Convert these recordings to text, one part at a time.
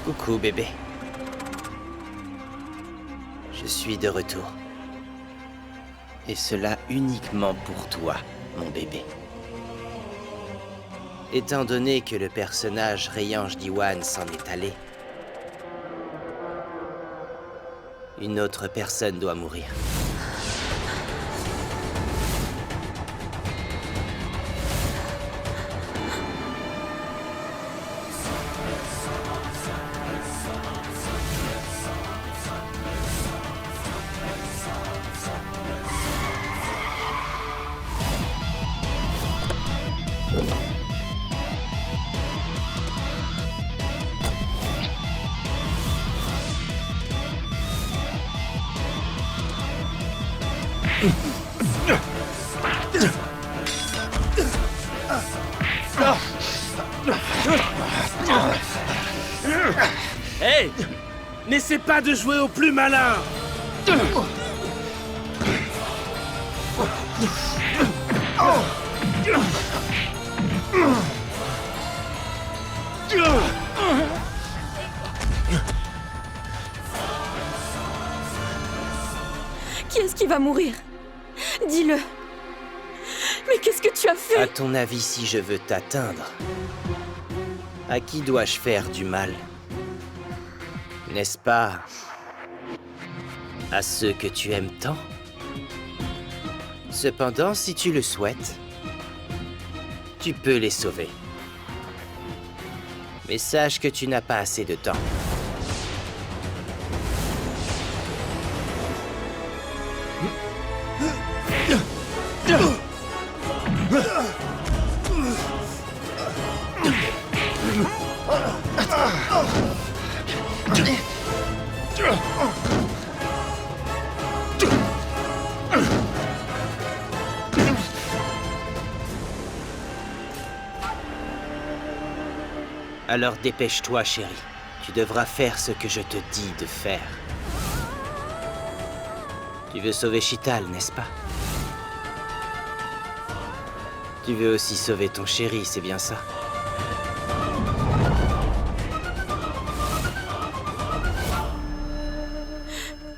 Coucou bébé. Je suis de retour. Et cela uniquement pour toi, mon bébé. Étant donné que le personnage Rei-Ange Diwan s'en est allé, une autre personne doit mourir. Hey! N'essaie pas de jouer au plus malin! Qui est-ce qui va mourir? Dis-le. Mais qu'est-ce que tu as fait? À ton avis, si je veux t'atteindre, à qui dois-je faire du mal? N'est-ce pas à ceux que tu aimes tant? Cependant, si tu le souhaites, tu peux les sauver. Mais sache que tu n'as pas assez de temps. Alors dépêche-toi, chérie. Tu devras faire ce que je te dis de faire. Tu veux sauver Chital, n'est-ce pas? Tu veux aussi sauver ton chéri, c'est bien ça?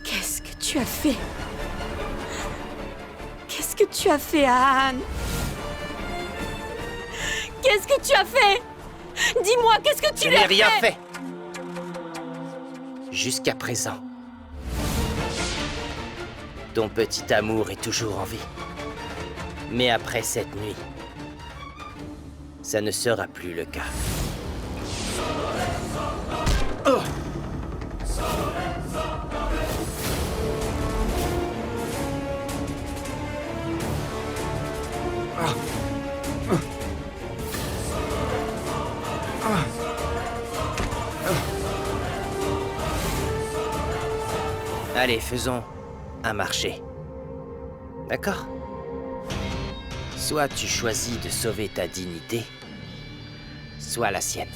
Qu'est-ce que tu as fait? Qu'est-ce que tu as fait à Anne? Qu'est-ce que tu as fait? Dis-moi, qu'est-ce que tu lui as fait? Je n'ai rien fait. Jusqu'à présent. Ton petit amour est toujours en vie. Mais après cette nuit, ça ne sera plus le cas. Allez, faisons un marché. D'accord? Soit tu choisis de sauver ta dignité, soit la sienne.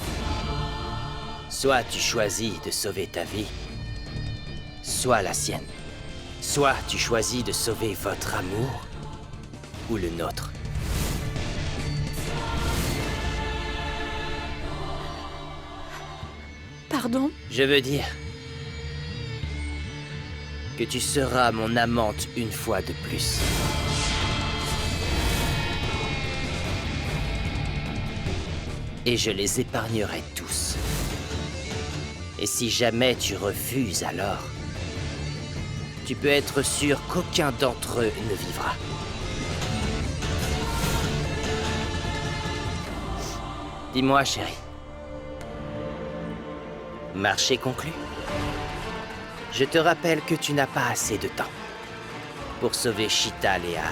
Soit tu choisis de sauver ta vie, soit la sienne. Soit tu choisis de sauver votre amour, ou le nôtre. Pardon? Je veux dire que tu seras mon amante une fois de plus. Et je les épargnerai tous. Et si jamais tu refuses alors, tu peux être sûr qu'aucun d'entre eux ne vivra. Dis-moi, chérie. Marché conclu? Je te rappelle que tu n'as pas assez de temps pour sauver Sheetal et Anne.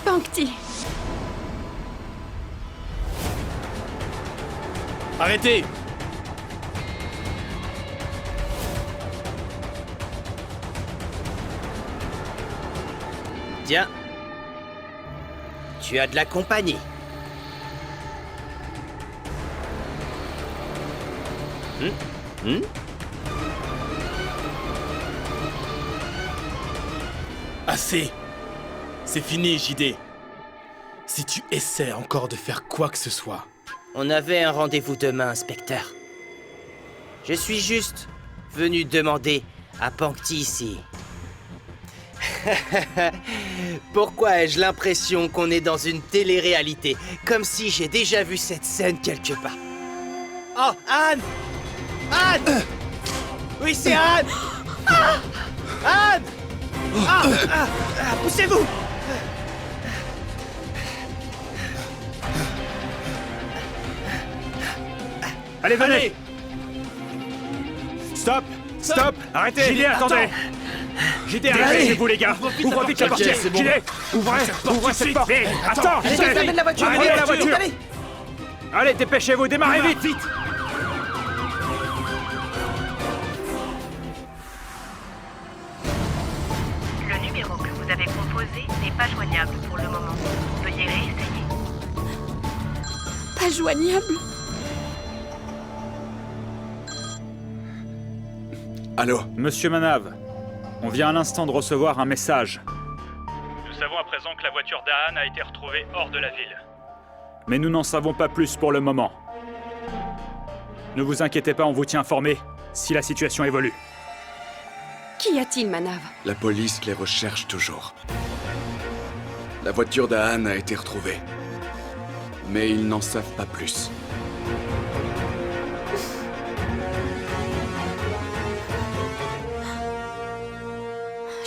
Pankti! Arrêtez! Tiens. Tu as de la compagnie. Assez! C'est fini, JD. Si tu essaies encore de faire quoi que ce soit... On avait un rendez-vous demain, inspecteur. Je suis juste venu demander à Pankti ici. Pourquoi ai-je l'impression qu'on est dans une télé-réalité? Comme si j'ai déjà vu cette scène quelque part. Oh, Anne! Anne! Oui, c'est Anne! Anne! Poussez-vous! Allez, venez! Allez! Stop! Stop! Arrêtez! JD, Attendez! JD, arrêtez-vous, les gars! Ouvrez vite la porte! Ok, c'est bon. JD! Ouvrez cette porte! Vite. Attends! Allez, descendez de la voiture! Arrêtez la voiture! Allez! Allez, dépêchez-vous! Démarrez vite! Vite! Le numéro que vous avez composé n'est pas joignable pour le moment. Veuillez réessayer. Pas joignable? Allô? Monsieur Manav, on vient à l'instant de recevoir un message. Nous savons à présent que la voiture d'Ahan a été retrouvée hors de la ville. Mais nous n'en savons pas plus pour le moment. Ne vous inquiétez pas, on vous tient informé si la situation évolue. Qu'y a-t-il, Manav? La police les recherche toujours. La voiture d'Ahan a été retrouvée. Mais ils n'en savent pas plus.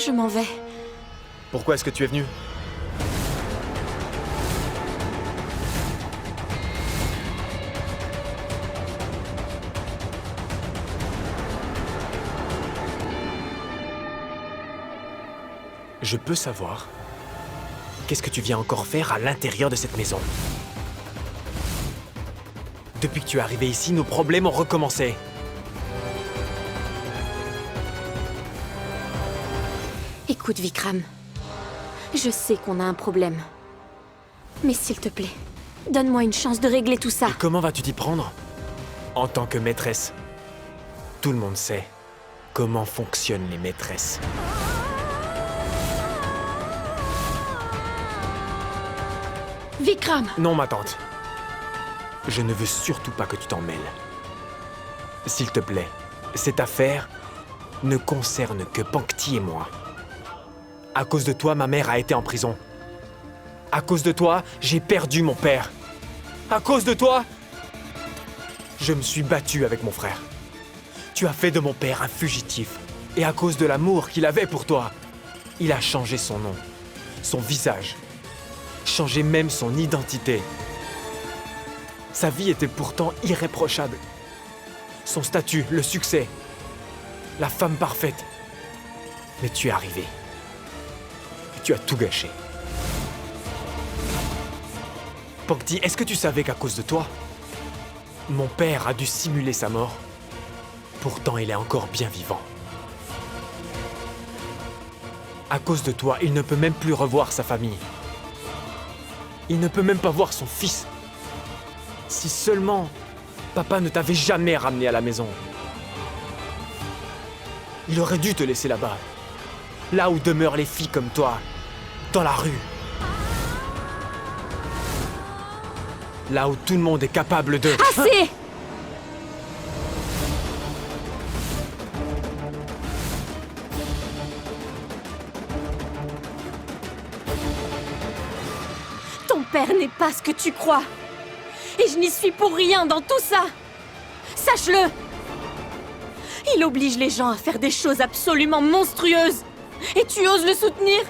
Je m'en vais. Pourquoi est-ce que tu es venu? Je peux savoir qu'est-ce que tu viens encore faire à l'intérieur de cette maison? Depuis que tu es arrivé ici, nos problèmes ont recommencé. Écoute, Vikram. Je sais qu'on a un problème. Mais s'il te plaît, donne-moi une chance de régler tout ça. Et comment vas-tu t'y prendre? En tant que maîtresse. Tout le monde sait comment fonctionnent les maîtresses. Vikram! Non, ma tante. Je ne veux surtout pas que tu t'en mêles. S'il te plaît, cette affaire ne concerne que Pankti et moi. À cause de toi, ma mère a été en prison. À cause de toi, j'ai perdu mon père. À cause de toi, je me suis battu avec mon frère. Tu as fait de mon père un fugitif. Et à cause de l'amour qu'il avait pour toi, il a changé son nom, son visage, changé même son identité. Sa vie était pourtant irréprochable. Son statut, le succès, la femme parfaite. Mais tu es arrivé. Tu as tout gâché. Pankti, est-ce que tu savais qu'à cause de toi, Mon père a dû simuler sa mort. Pourtant, il est encore bien vivant. À cause de toi, il ne peut même plus revoir sa famille. Il ne peut même pas voir son fils. Si seulement papa ne t'avait jamais ramené à la maison. Il aurait dû te laisser là-bas. Là où demeurent les filles comme toi. Dans la rue. Là où tout le monde est capable de... Assez! Ton père n'est pas ce que tu crois. Et je n'y suis pour rien dans tout ça. Sache-le. Il oblige les gens à faire des choses absolument monstrueuses. Et tu oses le soutenir?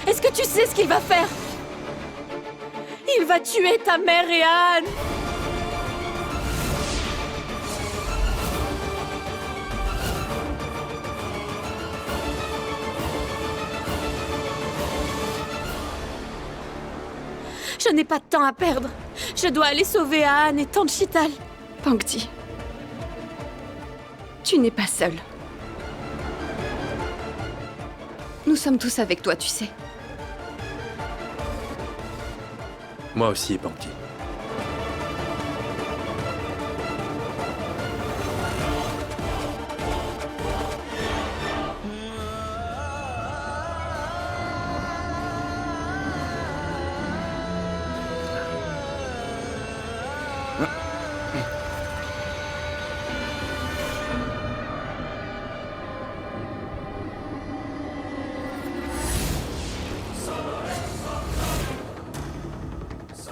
Est-ce que tu sais ce qu'il va faire? Il va tuer ta mère et Anne. Je n'ai pas de temps à perdre. Je dois aller sauver Anne et Tante Chital. Pankti, tu n'es pas seule. Nous sommes tous avec toi, tu sais. Moi aussi, Pankti.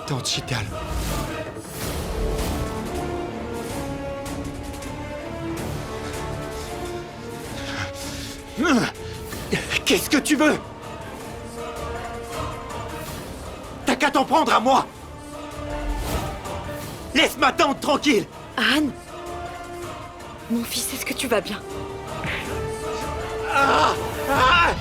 Tante Chital. Qu'est-ce que tu veux? T'as qu'à t'en prendre à moi. Laisse ma tante tranquille. Anne, mon fils, est-ce que tu vas bien? Ah! Ah!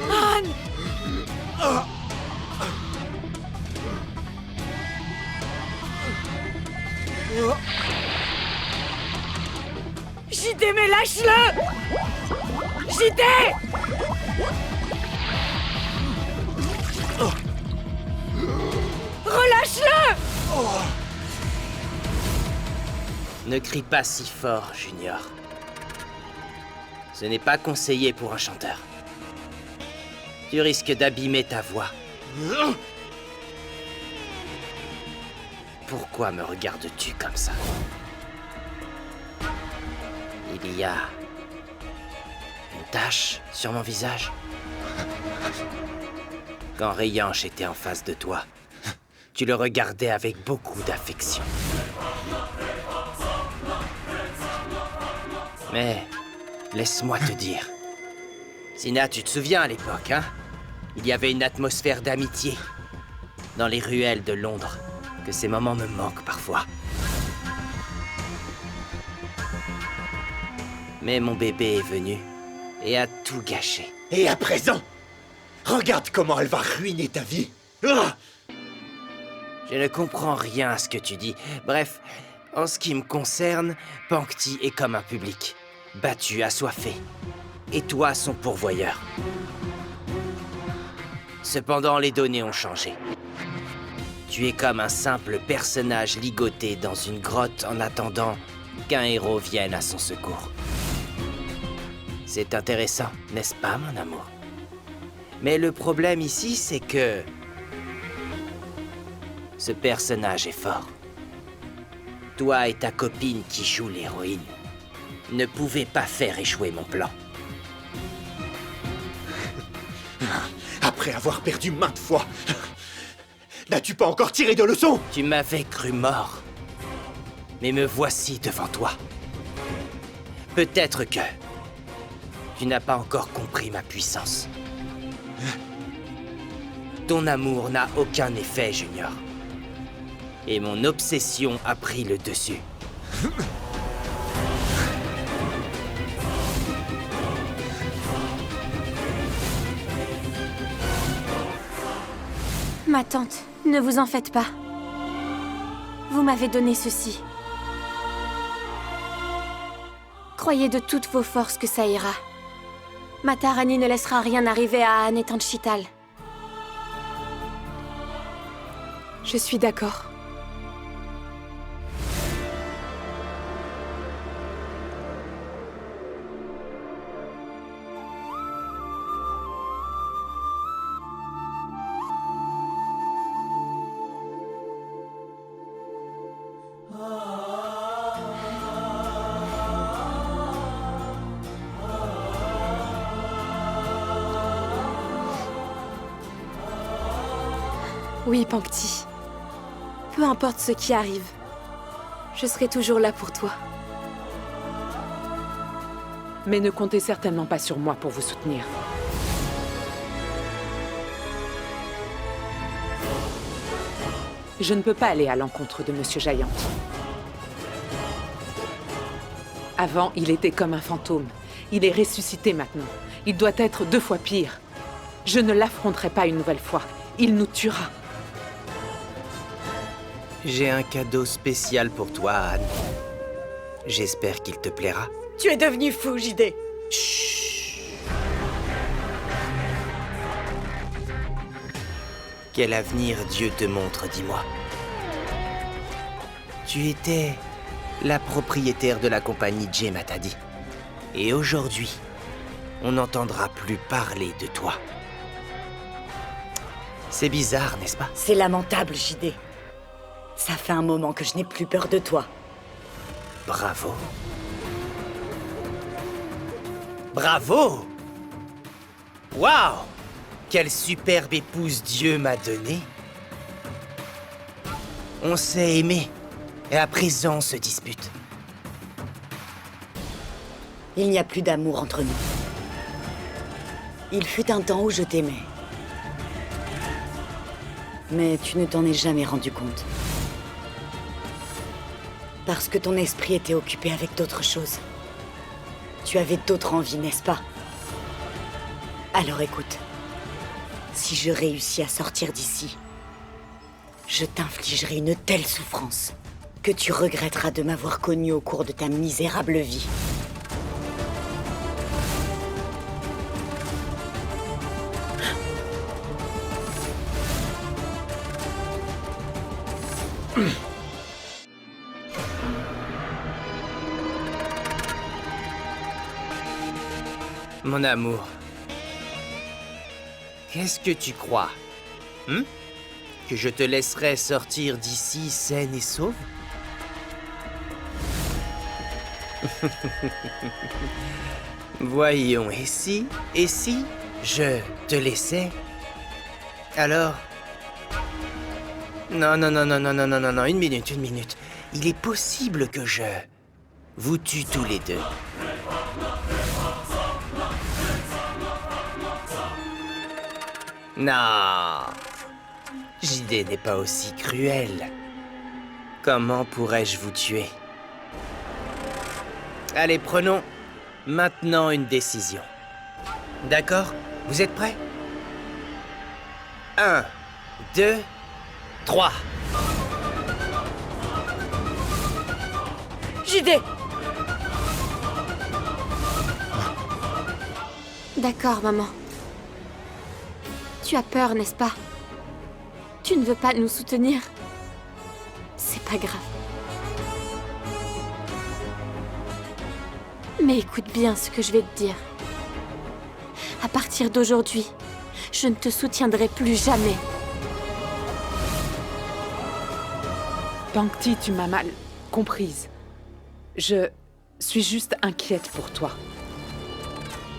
Anne! JD, mais lâche-le! JD! Relâche-le! Ne crie pas si fort, Junior. Ce n'est pas conseillé pour un chanteur. Tu risques d'abîmer ta voix. Pourquoi me regardes-tu comme ça? Il y a une tache sur mon visage. Quand Rayanche était en face de toi, tu le regardais avec beaucoup d'affection. Mais laisse-moi te dire. Sina, tu te souviens à l'époque, hein? Il y avait une atmosphère d'amitié dans les ruelles de Londres, que ces moments me manquent parfois. Mais mon bébé est venu et a tout gâché. Et à présent, regarde comment elle va ruiner ta vie. Ah! Je ne comprends rien à ce que tu dis. Bref, en ce qui me concerne, Pankti est comme un public, battu, assoiffé. Et toi, son pourvoyeur. Cependant, les données ont changé. Tu es comme un simple personnage ligoté dans une grotte en attendant qu'un héros vienne à son secours. C'est intéressant, n'est-ce pas, mon amour? Mais le problème ici, c'est que... ce personnage est fort. Toi et ta copine qui joue l'héroïne ne pouvaient pas faire échouer mon plan. Après avoir perdu maintes fois, n'as-tu pas encore tiré de leçons? Tu m'avais cru mort. Mais me voici devant toi. Peut-être que... tu n'as pas encore compris ma puissance. Ton amour n'a aucun effet, Junior. Et mon obsession a pris le dessus. Ma tante, ne vous en faites pas. Vous m'avez donné ceci. Croyez de toutes vos forces que ça ira. Matarani ne laissera rien arriver à Anne et Tante Chital. Je suis d'accord. Oui, Pankti. Peu importe ce qui arrive, je serai toujours là pour toi. Mais ne comptez certainement pas sur moi pour vous soutenir. Je ne peux pas aller à l'encontre de Monsieur Giant. Avant, il était comme un fantôme. Il est ressuscité maintenant. Il doit être 2 fois pire. Je ne l'affronterai pas une nouvelle fois. Il nous tuera. J'ai un cadeau spécial pour toi, Anne. J'espère qu'il te plaira. Tu es devenu fou, JD. Chut. Quel avenir Dieu te montre, dis-moi. Tu étais la propriétaire de la compagnie J. Matadi. Et aujourd'hui, on n'entendra plus parler de toi. C'est bizarre, n'est-ce pas? C'est lamentable, JD. Ça fait un moment que je n'ai plus peur de toi. Bravo. Bravo! Waouh! Quelle superbe épouse Dieu m'a donnée. On s'est aimé, et à présent on se dispute. Il n'y a plus d'amour entre nous. Il fut un temps où je t'aimais. Mais tu ne t'en es jamais rendu compte. Parce que ton esprit était occupé avec d'autres choses. Tu avais d'autres envies, n'est-ce pas? Alors écoute. Si je réussis à sortir d'ici, je t'infligerai une telle souffrance que tu regretteras de m'avoir connu au cours de ta misérable vie. Mon amour, qu'est-ce que tu crois? Que je te laisserai sortir d'ici saine et sauve? Voyons, et si je te laissais? Alors? Non, une minute. Il est possible que je vous tue tous les deux. Non, JD n'est pas aussi cruel. Comment pourrais-je vous tuer? Allez, prenons maintenant une décision. D'accord? Vous êtes prêts? 1, 2, 3. JD! D'accord, maman. Tu as peur, n'est-ce pas? Tu ne veux pas nous soutenir? C'est pas grave. Mais écoute bien ce que je vais te dire. À partir d'aujourd'hui, je ne te soutiendrai plus jamais. Pankti, tu m'as mal comprise. Je suis juste inquiète pour toi.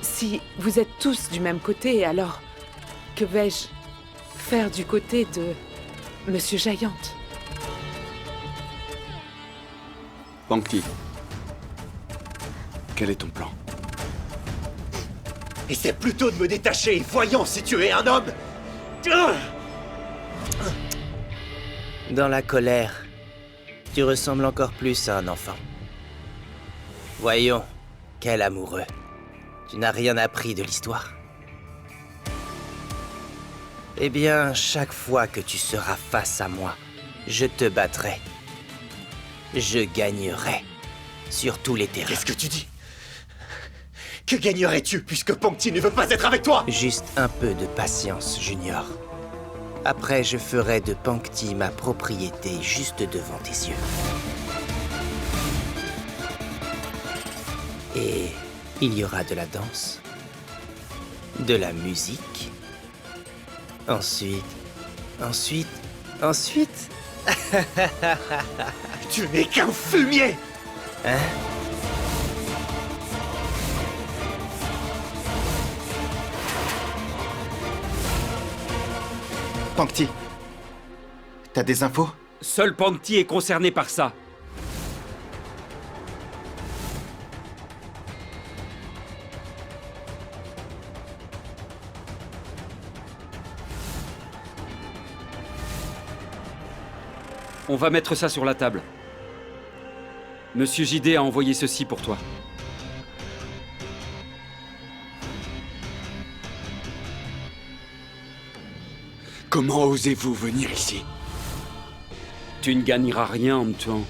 Si vous êtes tous du même côté, alors que vais-je faire du côté de Monsieur Giant? Pankti, quel est ton plan? Essaie plutôt de me détacher, voyons si tu es un homme. Dans la colère, tu ressembles encore plus à un enfant. Voyons, quel amoureux. Tu n'as rien appris de l'histoire. Eh bien, chaque fois que tu seras face à moi, je te battrai. Je gagnerai. Sur tous les terrains. Qu'est-ce que tu dis? Que gagnerais-tu puisque Pangti ne veut pas être avec toi? Juste un peu de patience, Junior. Après, je ferai de Pangti ma propriété juste devant tes yeux. Et il y aura de la danse, de la musique. Ensuite... Tu n'es qu'un fumier! Hein? Pangti, t'as des infos? Seul Pangti est concerné par ça. On va mettre ça sur la table. Monsieur JD a envoyé ceci pour toi. Comment osez-vous venir ici? Tu ne gagneras rien en me tuant.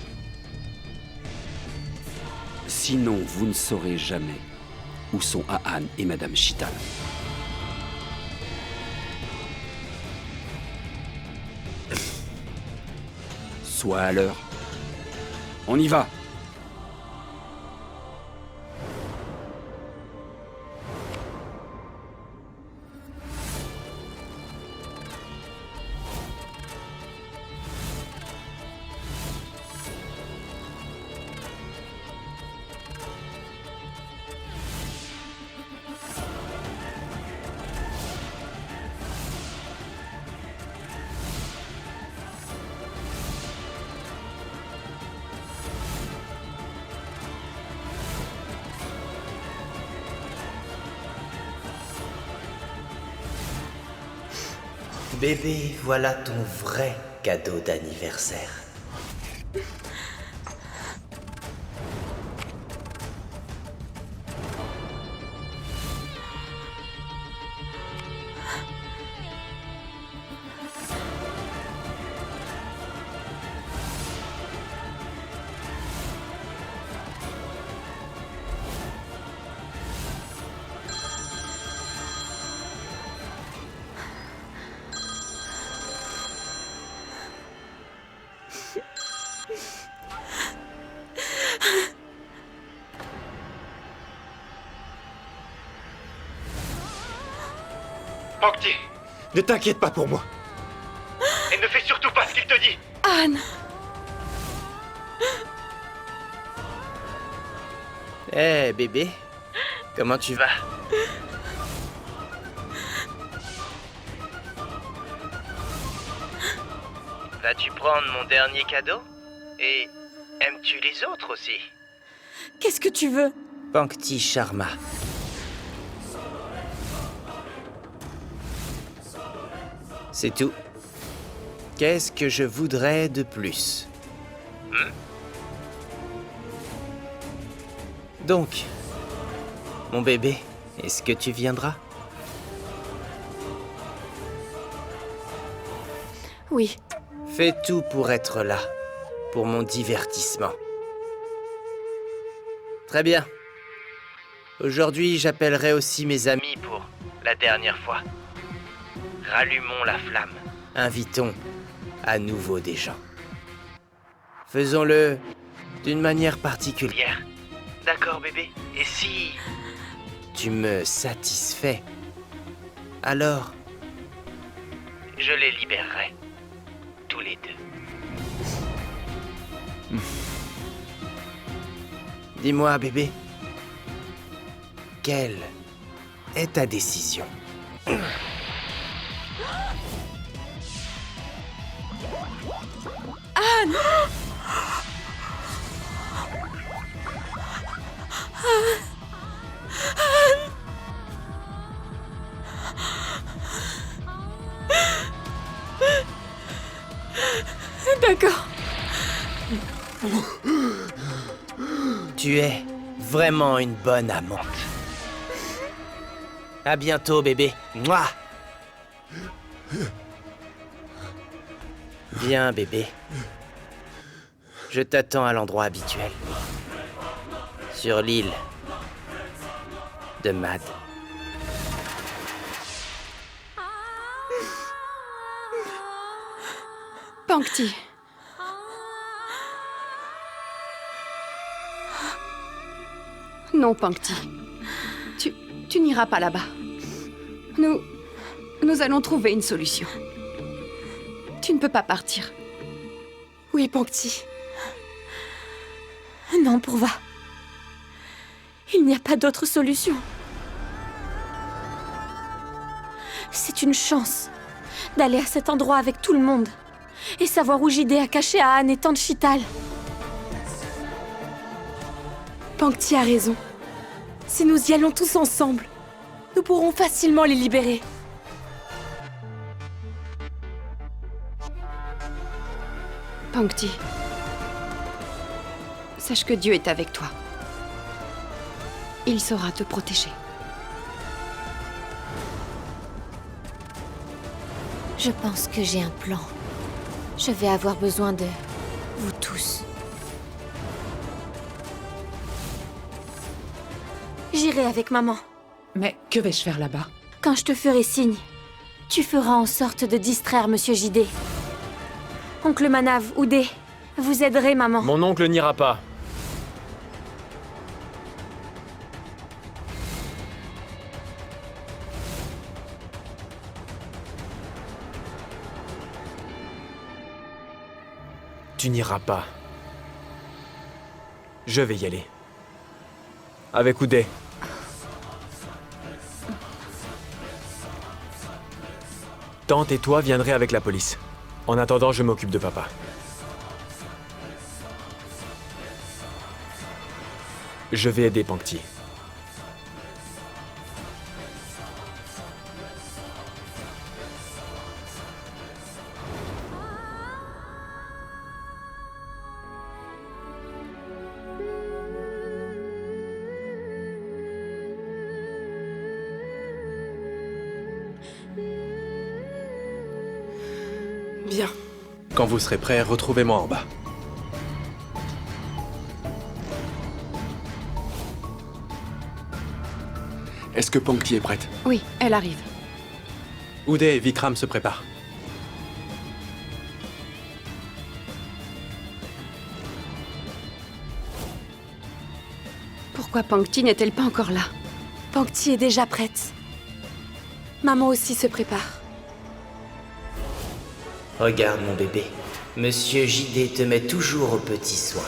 Sinon, vous ne saurez jamais où sont Ahan et Madame Chital. Sois à l'heure. On y va! Bébé, voilà ton vrai cadeau d'anniversaire. Pangti, ne t'inquiète pas pour moi. Et ne fais surtout pas ce qu'il te dit. Anne! Eh, bébé, comment tu vas? Vas-tu prendre mon dernier cadeau? Et aimes-tu les autres aussi? Qu'est-ce que tu veux? Pangti Sharma. C'est tout. Qu'est-ce que je voudrais de plus? Donc, mon bébé, est-ce que tu viendras? Oui. Fais tout pour être là, pour mon divertissement. Très bien. Aujourd'hui, j'appellerai aussi mes amis pour la dernière fois. Rallumons la flamme. Invitons à nouveau des gens. Faisons-le d'une manière particulière. D'accord, bébé? Et si tu me satisfais, alors je les libérerai. Tous les deux. Dis-moi, bébé, quelle est ta décision? Anne! D'accord. Tu es vraiment une bonne amante. À bientôt, bébé. Mouah. Viens, bébé. Je t'attends à l'endroit habituel. Sur l'île de Mad. Pankti. Non, Pankti. Tu n'iras pas là-bas. Nous allons trouver une solution. Tu ne peux pas partir. Oui, Pankti. Non, Purva. Il n'y a pas d'autre solution. C'est une chance d'aller à cet endroit avec tout le monde et savoir où Jidé a caché Ahan et Tanchital. Pankti a raison. Si nous y allons tous ensemble, nous pourrons facilement les libérer. Pankti, sache que Dieu est avec toi. Il saura te protéger. Je pense que j'ai un plan. Je vais avoir besoin de vous tous. J'irai avec maman. Mais que vais-je faire là-bas? Quand je te ferai signe, tu feras en sorte de distraire Monsieur Jidé. Oncle Manav, Oudé, vous aiderez maman. Mon oncle n'ira pas. Tu n'iras pas. Je vais y aller. Avec Oudé. Tante et toi viendrez avec la police. En attendant, je m'occupe de papa. Je vais aider Pankti. Bien. Quand vous serez prêts, retrouvez-moi en bas. Est-ce que Pankti est prête? Oui, elle arrive. Oudé et Vikram se préparent. Pourquoi Pankti n'est-elle pas encore là? Pankti est déjà prête. Maman aussi se prépare. Regarde mon bébé. Monsieur Jidé te met toujours aux petits soins.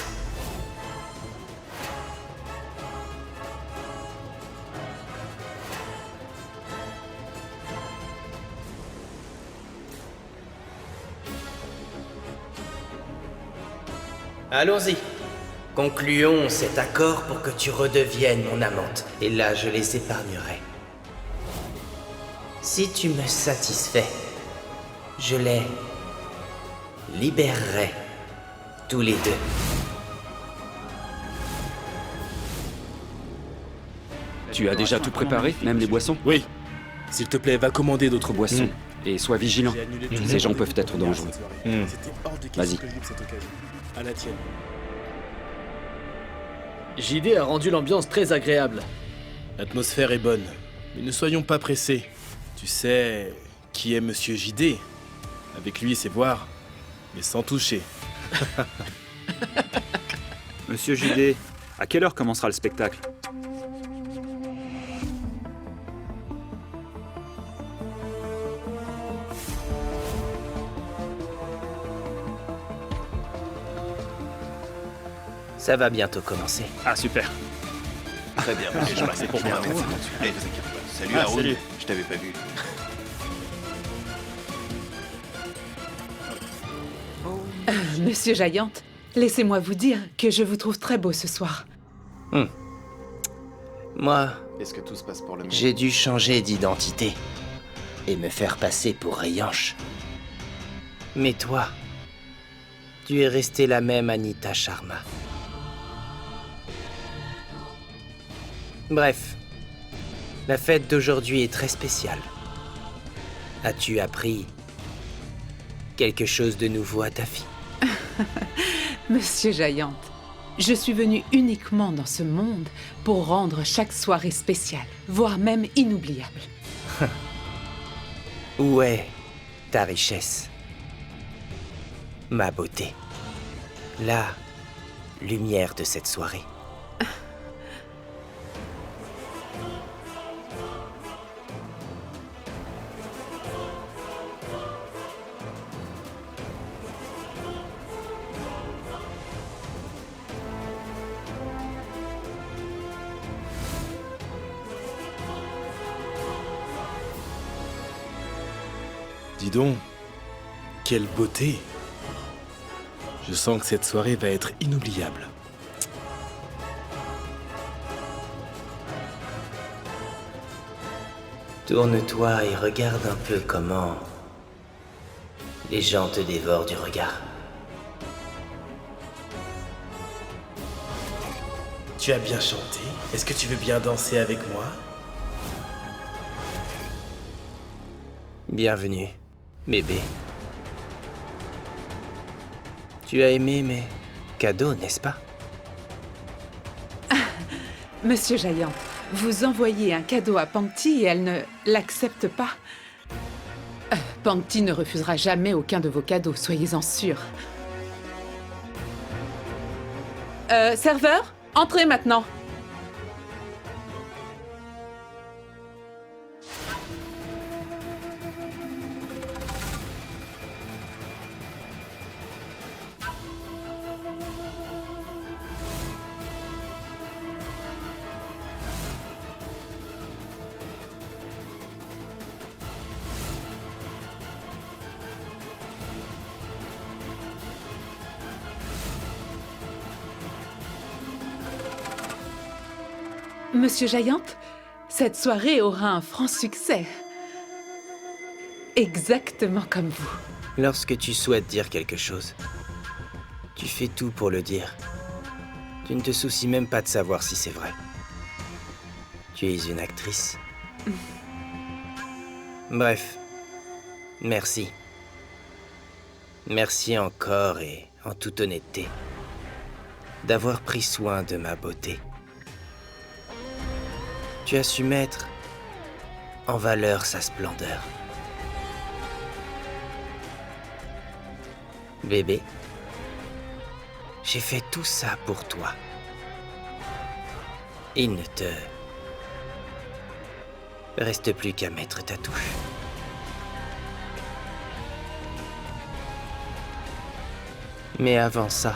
Allons-y. Concluons cet accord pour que tu redeviennes mon amante. Et là, je les épargnerai. Si tu me satisfais, je les libérerai tous les deux. Tu as déjà tout préparé, même les boissons? Oui. S'il te plaît, va commander d'autres boissons. Et sois vigilant. Ces gens peuvent être dangereux. Vas-y. À la tienne. JD a rendu l'ambiance très agréable. L'atmosphère est bonne, mais ne soyons pas pressés. Tu sais qui est Monsieur JD? Avec lui, c'est boire, mais sans toucher. Monsieur JD, à quelle heure commencera le spectacle? Ça va bientôt commencer. Ah, super. Très bien, je passais pour moi. Salut Haroun, salut. Je t'avais pas vu. Monsieur Giant, laissez-moi vous dire que je vous trouve très beau ce soir. Moi, Est-ce que tout se passe pour le mieux? j'ai dû changer d'identité et me faire passer pour Rianche. Mais toi, tu es restée la même Anita Sharma. Bref, la fête d'aujourd'hui est très spéciale. As-tu appris quelque chose de nouveau à ta fille? Monsieur Giant, je suis venue uniquement dans ce monde pour rendre chaque soirée spéciale, voire même inoubliable. Où est ta richesse? Ma beauté. La lumière de cette soirée. Dis donc, quelle beauté! Je sens que cette soirée va être inoubliable. Tourne-toi et regarde un peu comment les gens te dévorent du regard. Tu as bien chanté. Est-ce que tu veux bien danser avec moi? Bienvenue, bébé. Tu as aimé mes cadeaux, n'est-ce pas? Monsieur Giant, vous envoyez un cadeau à Pangti et elle ne l'accepte pas. Pangti ne refusera jamais aucun de vos cadeaux, soyez-en sûrs. Serveur, entrez maintenant. Monsieur Giant, cette soirée aura un franc succès. Exactement comme vous. Lorsque tu souhaites dire quelque chose, tu fais tout pour le dire. Tu ne te soucies même pas de savoir si c'est vrai. Tu es une actrice. Bref, merci. Merci encore et en toute honnêteté d'avoir pris soin de ma beauté. Tu as su mettre en valeur sa splendeur. Bébé, j'ai fait tout ça pour toi. Il ne te reste plus qu'à mettre ta touche. Mais avant ça,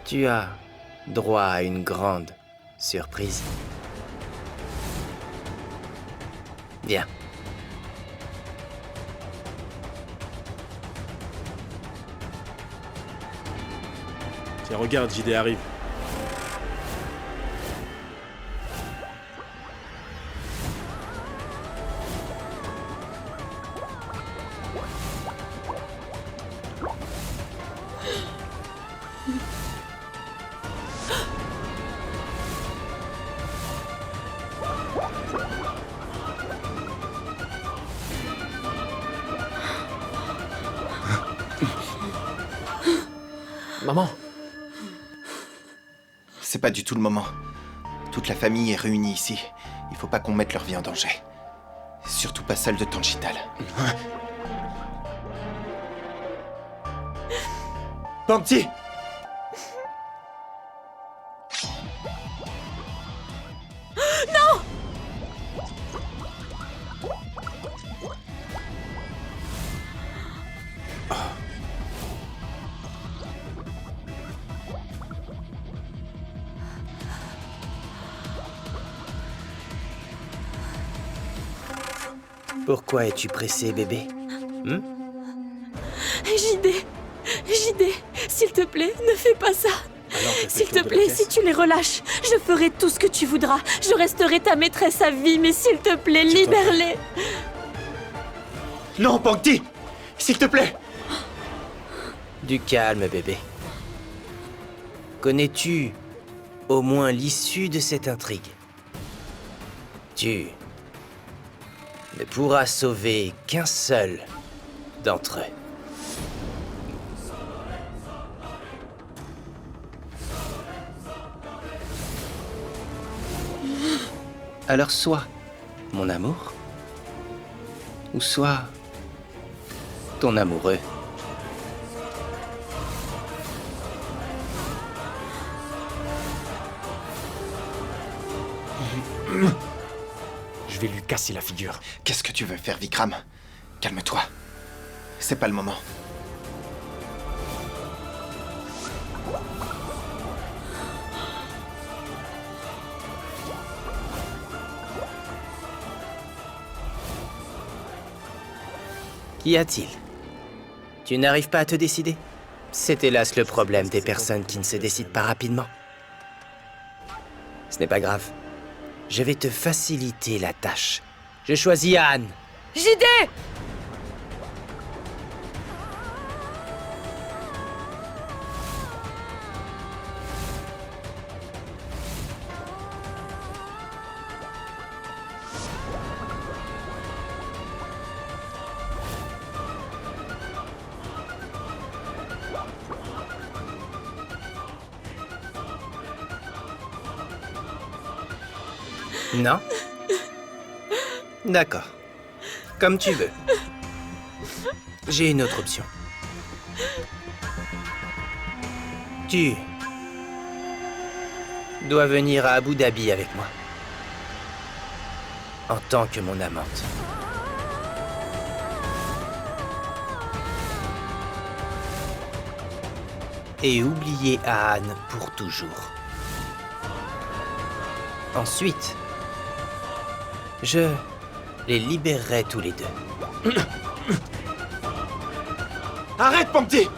tu as droit à une grande surprise. Viens. Tiens, regarde, JD arrive. Maman! C'est pas du tout le moment. Toute la famille est réunie ici. Il faut pas qu'on mette leur vie en danger. Surtout pas celle de Tanchital. Pangti! Non! Pourquoi es-tu pressé, bébé? JD, s'il te plaît, ne fais pas ça. S'il te plaît, si tu les relâches, je ferai tout ce que tu voudras. Je resterai ta maîtresse à vie, mais s'il te plaît, libère-les. Non, Pangti! S'il te plaît! Du calme, bébé. Connais-tu au moins l'issue de cette intrigue? Tu ne pourras sauver qu'un seul d'entre eux. Alors soit mon amour, ou soit ton amoureux. Je vais lui casser la figure. Qu'est-ce que tu veux faire, Vikram? Calme-toi. C'est pas le moment. Qu'y a-t-il? Tu n'arrives pas à te décider? C'est hélas le problème des personnes qui ne se décident pas rapidement. Ce n'est pas grave. Je vais te faciliter la tâche. Je choisis Anne. JD! Non? D'accord. Comme tu veux. J'ai une autre option. Tu dois venir à Abu Dhabi avec moi. En tant que mon amante. Et oublier Anne pour toujours. Ensuite, je les libérerai tous les deux. Arrête, Pankti!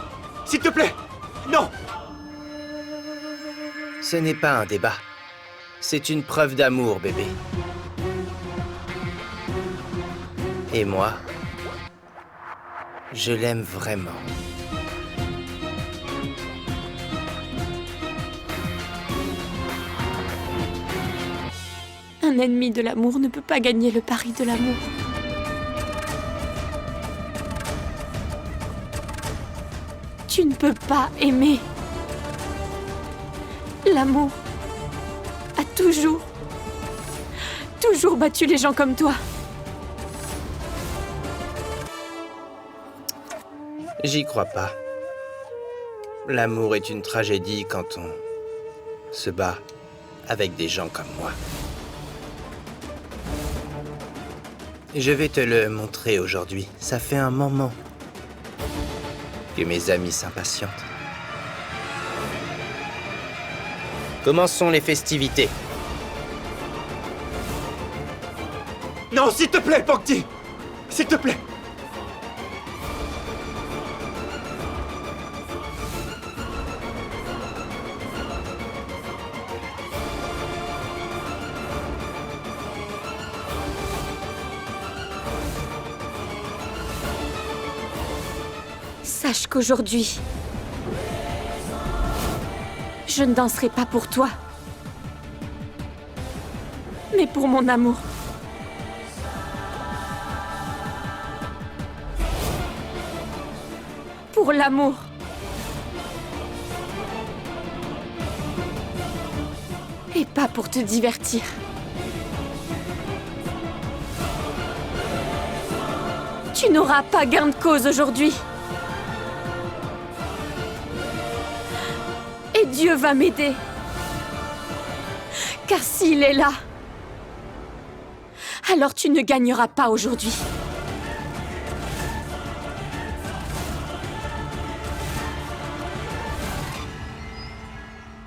S'il te plaît! Non! Ce n'est pas un débat. C'est une preuve d'amour, bébé. Et moi, je l'aime vraiment. Un ennemi de l'amour ne peut pas gagner le pari de l'amour. Tu ne peux pas aimer. L'amour a toujours battu les gens comme toi. J'y crois pas. L'amour est une tragédie quand on se bat avec des gens comme moi. Je vais te le montrer aujourd'hui. Ça fait un moment que mes amis s'impatientent. Commençons les festivités. Non, s'il te plaît, Pankti! S'il te plaît! Sache qu'aujourd'hui, je ne danserai pas pour toi, mais pour mon amour. Pour l'amour. Et pas pour te divertir. Tu n'auras pas gain de cause aujourd'hui. Et Dieu va m'aider. Car s'il est là, alors tu ne gagneras pas aujourd'hui.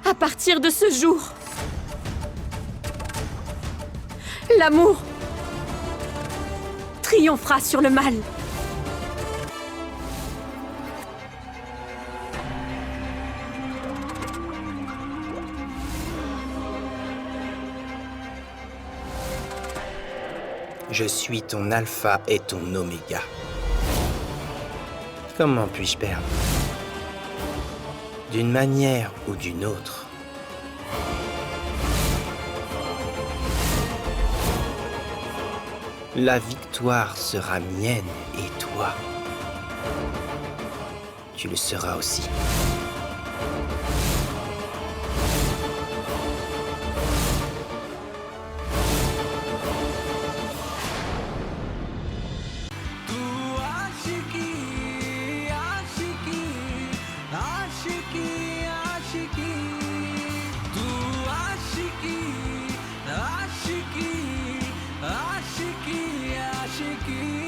À partir de ce jour, l'amour triomphera sur le mal. Je suis ton alpha et ton oméga. Comment puis-je perdre? D'une manière ou d'une autre. La victoire sera mienne et toi. tu le seras aussi. Ashiki